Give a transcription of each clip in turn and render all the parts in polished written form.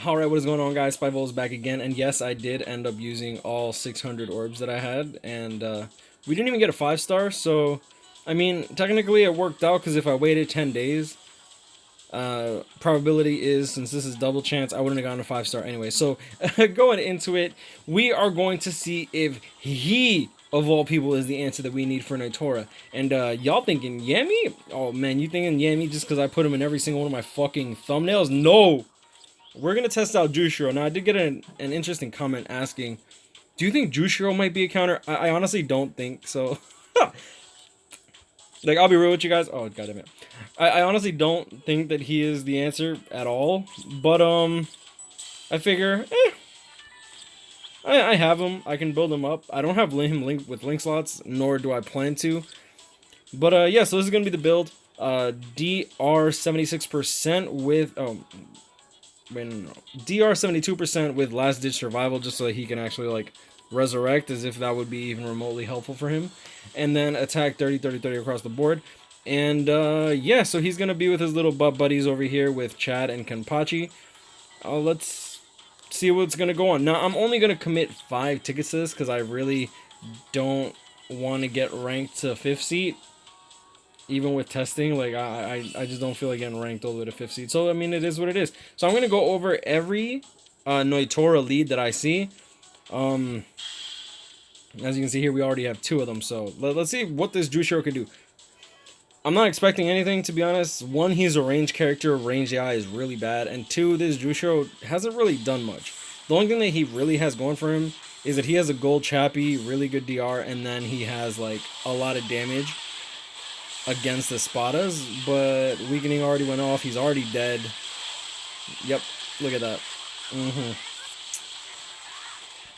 Alright, what is going on, guys? Spiteful is back again, and yes, I did end up using all 600 orbs that I had, and we didn't even get a 5-star, so, I mean, technically it worked out, because if I waited 10 days, probability is, since this is double chance, I wouldn't have gotten a 5-star anyway. So, going into it, we are going to see if he, of all people, is the answer that we need for Nnoitora. And y'all thinking Yami? Oh man, you thinking Yami just because I put him in every single one of my fucking thumbnails? No! We're going to test out Jushiro. Now, I did get an interesting comment asking, do you think Jushiro might be a counter? I honestly don't think so. Like, I'll be real with you guys. Oh, god damn it. I honestly don't think that he is the answer at all. But, I figure, I have him. I can build him up. I don't have him linked with link slots, nor do I plan to. But, yeah, so this is going to be the build. DR 76% with, no. DR 72% with last ditch survival, just so that he can actually like resurrect, as if that would be even remotely helpful for him. And then attack 30 30 30 across the board. And yeah, so he's gonna be with his little butt buddies over here with Chad and Kenpachi. Let's see what's gonna go on. Now, I'm only gonna commit 5 tickets to this because I really don't want to get ranked to 5th seat. Even with testing, like, I just don't feel like getting ranked all the way to 5th seed. So, I mean, it is what it is. So, I'm going to go over every Nnoitora lead that I see. As you can see here, we already have 2 of them. So, let's see what this Jushiro can do. I'm not expecting anything, to be honest. 1, he's a range character. Range AI is really bad. And 2, this Jushiro hasn't really done much. The only thing that he really has going for him is that he has a gold chappy, really good DR, and then he has, like, a lot of damage against the Spadas, but weakening already went off. He's already dead. Yep, look at that.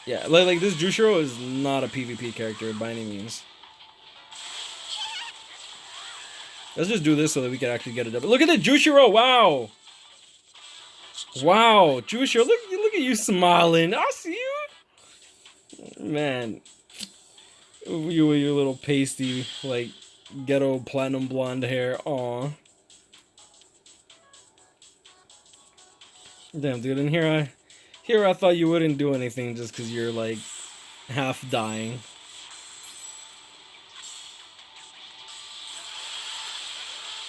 Yeah, like this Jushiro is not a PvP character by any means. Let's just do this so that we can actually get a double. Look at the Jushiro! Wow! Wow, Jushiro, look at you smiling. I see you! Man. You with your little pasty, like, ghetto platinum blonde hair. Aw. Damn, dude, and here I thought you wouldn't do anything just because you're like half dying.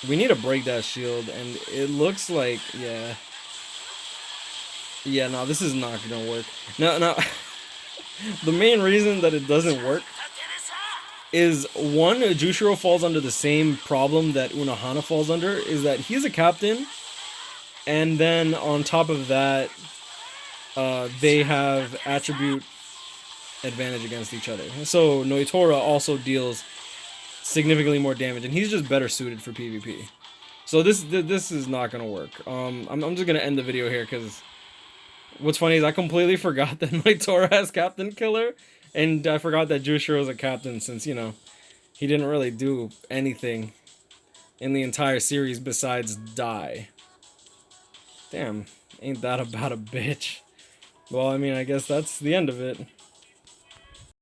We need to break that shield, and it looks like, yeah, no, this is not gonna work. No. The main reason that it doesn't work is, 1, Jushiro falls under the same problem that Unohana falls under, is that he's a captain, and then on top of that, they have attribute advantage against each other. So Nnoitora also deals significantly more damage, and he's just better suited for PvP. So this is not gonna work. I'm just gonna end the video here, because what's funny is I completely forgot that Nnoitora has Captain Killer. And I forgot that Jushiro is a captain, since, you know, he didn't really do anything in the entire series besides die. Damn, ain't that about a bitch? Well, I mean, I guess that's the end of it.